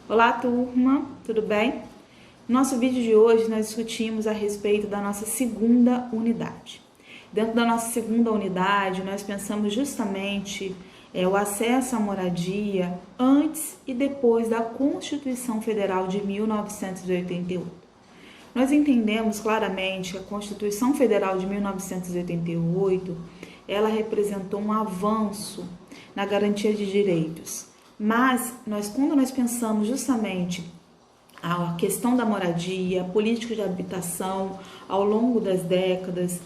Olá, turma, tudo bem? No nosso vídeo de hoje nós discutimos a respeito da nossa segunda unidade. Dentro da nossa segunda unidade, nós pensamos justamente o acesso à moradia antes e depois da Constituição Federal de 1988. Nós entendemos claramente que a Constituição Federal de 1988, ela representou um avanço na garantia de direitos. Mas quando nós pensamos justamente a questão da moradia, a política de habitação ao longo das décadas,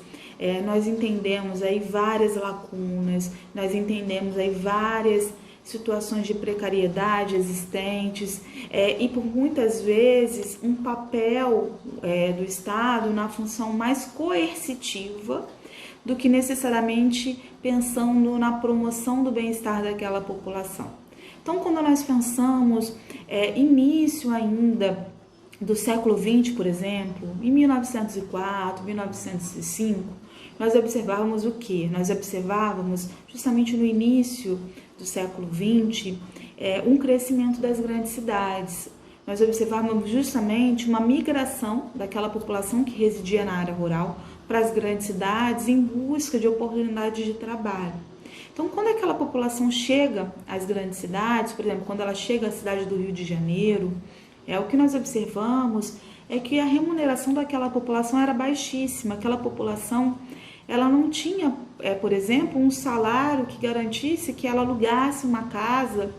nós entendemos aí várias lacunas, nós entendemos aí várias situações de precariedade existentes e por muitas vezes um papel do Estado na função mais coercitiva do que necessariamente pensando na promoção do bem-estar daquela população. Então, quando nós pensamos início ainda do século XX, por exemplo, em 1904, 1905, nós observávamos o quê? Nós observávamos justamente no início do século XX um crescimento das grandes cidades. Nós observávamos justamente uma migração daquela população que residia na área rural para as grandes cidades em busca de oportunidades de trabalho. Então, quando aquela população chega às grandes cidades, por exemplo, quando ela chega à cidade do Rio de Janeiro, o que nós observamos é que a remuneração daquela população era baixíssima. Aquela população, ela não tinha, por exemplo, um salário que garantisse que ela alugasse uma casa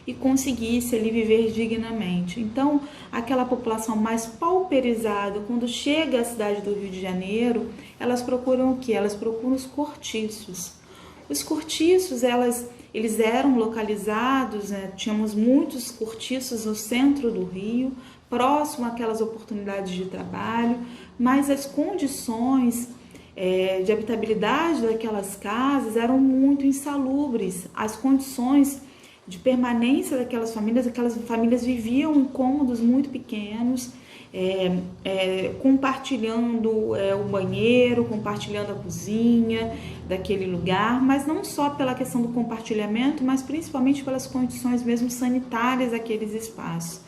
e conseguisse ali viver dignamente. Então, aquela população mais pauperizada, quando chega à cidade do Rio de Janeiro, elas procuram o quê? Elas procuram os cortiços. Os cortiços, eles eram localizados, tínhamos muitos cortiços no centro do Rio, próximo àquelas oportunidades de trabalho, mas as condições de habitabilidade daquelas casas eram muito insalubres. As condições de permanência daquelas famílias viviam em cômodos muito pequenos, compartilhando o banheiro, compartilhando a cozinha daquele lugar, mas não só pela questão do compartilhamento, mas principalmente pelas condições mesmo sanitárias daqueles espaços.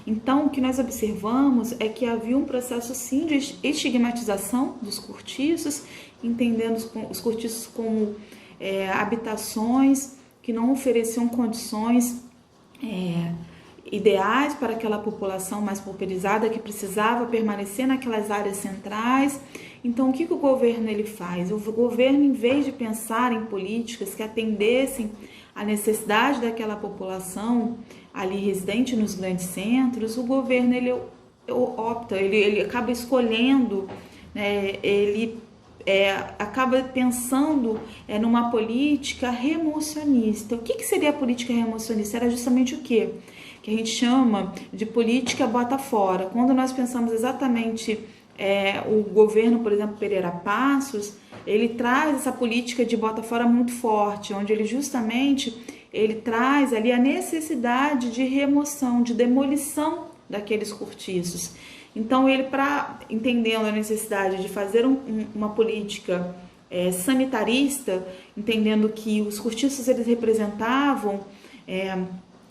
Então, o que nós observamos é que havia um processo sim de estigmatização dos cortiços, entendendo os cortiços como habitações que não ofereciam condições ideais para aquela população mais pauperizada que precisava permanecer naquelas áreas centrais. Então, o que o governo ele faz? O governo, em vez de pensar em políticas que atendessem à necessidade daquela população ali residente nos grandes centros, o governo ele opta, ele acaba escolhendo, ele acaba pensando numa política remocionista. O que seria a política remocionista? Era justamente o quê? Que a gente chama de política bota fora. Quando nós pensamos exatamente o governo, por exemplo, Pereira Passos, ele traz essa política de bota fora muito forte, onde ele traz ali a necessidade de remoção, de demolição daqueles cortiços. Então, entendendo a necessidade de fazer uma política sanitarista, entendendo que os cortiços eles representavam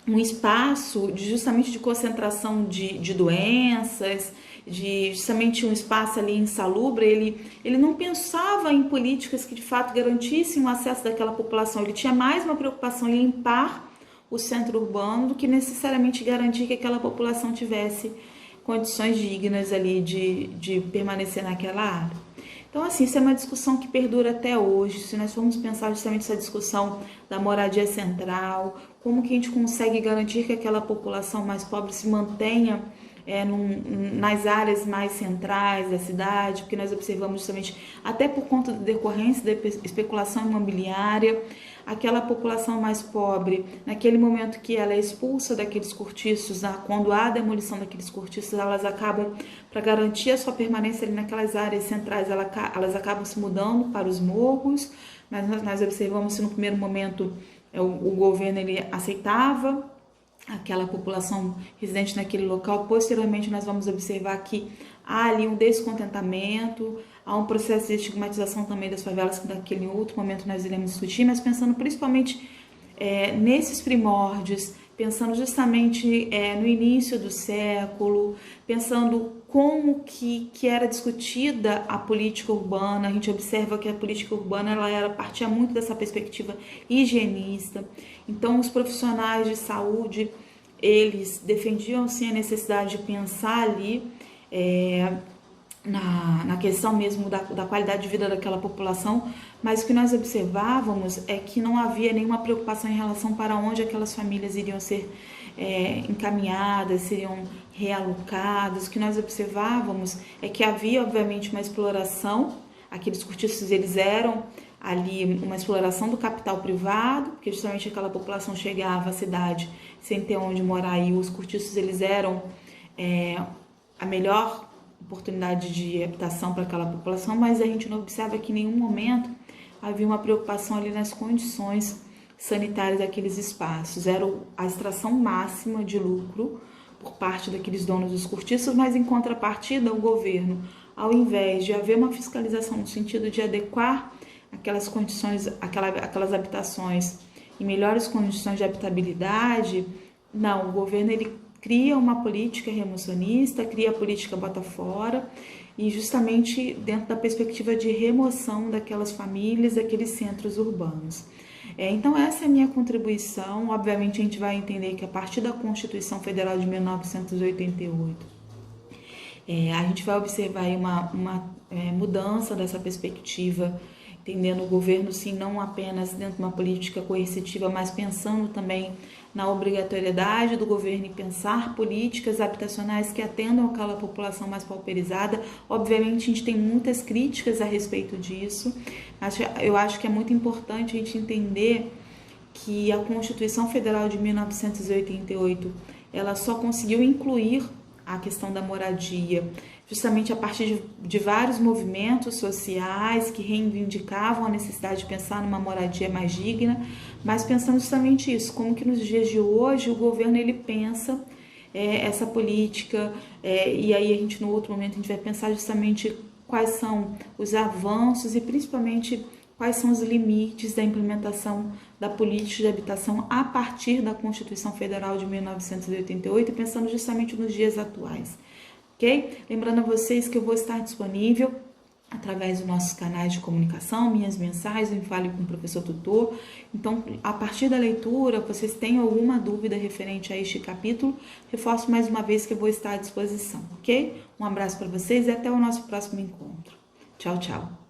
um espaço justamente de concentração de doenças, justamente um espaço ali insalubre, ele não pensava em políticas que de fato garantissem o acesso daquela população, ele tinha mais uma preocupação em limpar o centro urbano do que necessariamente garantir que aquela população tivesse condições dignas ali de permanecer naquela área. Então, assim, isso é uma discussão que perdura até hoje. Se nós formos pensar justamente essa discussão da moradia central, como que a gente consegue garantir que aquela população mais pobre se mantenha nas áreas mais centrais da cidade, porque nós observamos justamente, até por conta da decorrência da especulação imobiliária, aquela população mais pobre, naquele momento que ela é expulsa daqueles cortiços, quando há demolição daqueles cortiços, elas acabam, para garantir a sua permanência ali naquelas áreas centrais, elas acabam se mudando para os morros, mas nós observamos que no primeiro momento o governo ele aceitava aquela população residente naquele local. Posteriormente nós vamos observar que há ali um descontentamento, há um processo de estigmatização também das favelas, que naquele outro momento nós iremos discutir, mas pensando principalmente nesses primórdios pensando justamente no início do século, pensando como que era discutida a política urbana. A gente observa que a política urbana ela partia muito dessa perspectiva higienista. Então, os profissionais de saúde, eles defendiam sim a necessidade de pensar ali na questão mesmo da qualidade de vida daquela população, mas o que nós observávamos é que não havia nenhuma preocupação em relação para onde aquelas famílias iriam ser encaminhadas, seriam realocadas. O que nós observávamos é que havia, obviamente, uma exploração. Aqueles cortiços, eles eram ali uma exploração do capital privado, porque justamente aquela população chegava à cidade sem ter onde morar, e os cortiços, eles eram a melhor oportunidade de habitação para aquela população, mas a gente não observa que em nenhum momento havia uma preocupação ali nas condições sanitárias daqueles espaços. Era a extração máxima de lucro por parte daqueles donos dos cortiços, mas em contrapartida o governo, ao invés de haver uma fiscalização no sentido de adequar aquelas condições, aquelas habitações em melhores condições de habitabilidade, não, o governo ele cria uma política remocionista, cria a política bota fora, e justamente dentro da perspectiva de remoção daquelas famílias, daqueles centros urbanos. Então essa é a minha contribuição. Obviamente a gente vai entender que a partir da Constituição Federal de 1988, a gente vai observar aí uma mudança dessa perspectiva, entendendo o governo, sim, não apenas dentro de uma política coercitiva, mas pensando também na obrigatoriedade do governo em pensar políticas habitacionais que atendam aquela população mais pauperizada. Obviamente, a gente tem muitas críticas a respeito disso, mas eu acho que é muito importante a gente entender que a Constituição Federal de 1988, ela só conseguiu incluir a questão da moradia justamente a partir de vários movimentos sociais que reivindicavam a necessidade de pensar numa moradia mais digna, mas pensando justamente isso, como que nos dias de hoje o governo ele pensa essa política, e aí a gente no outro momento a gente vai pensar justamente quais são os avanços e principalmente quais são os limites da implementação da política de habitação a partir da Constituição Federal de 1988, pensando justamente nos dias atuais, ok? Lembrando a vocês que eu vou estar disponível através dos nossos canais de comunicação, minhas mensagens, em Fale com o Professor Tutor. Então, a partir da leitura, vocês têm alguma dúvida referente a este capítulo, reforço mais uma vez que eu vou estar à disposição, ok? Um abraço para vocês e até o nosso próximo encontro. Tchau, tchau.